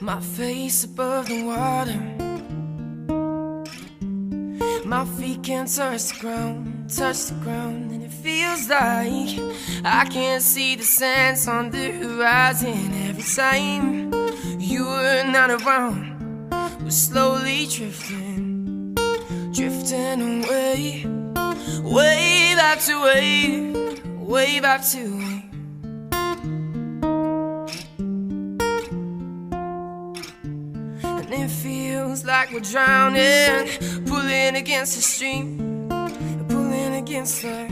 My face above the water, my feet can't touch the ground, and it feels like I can't see the sands on the horizon. Every time you were not around, we're slowly drifting away, wave after wave, wave after wave. And it feels like we're drowning, pulling against the stream, pulling against the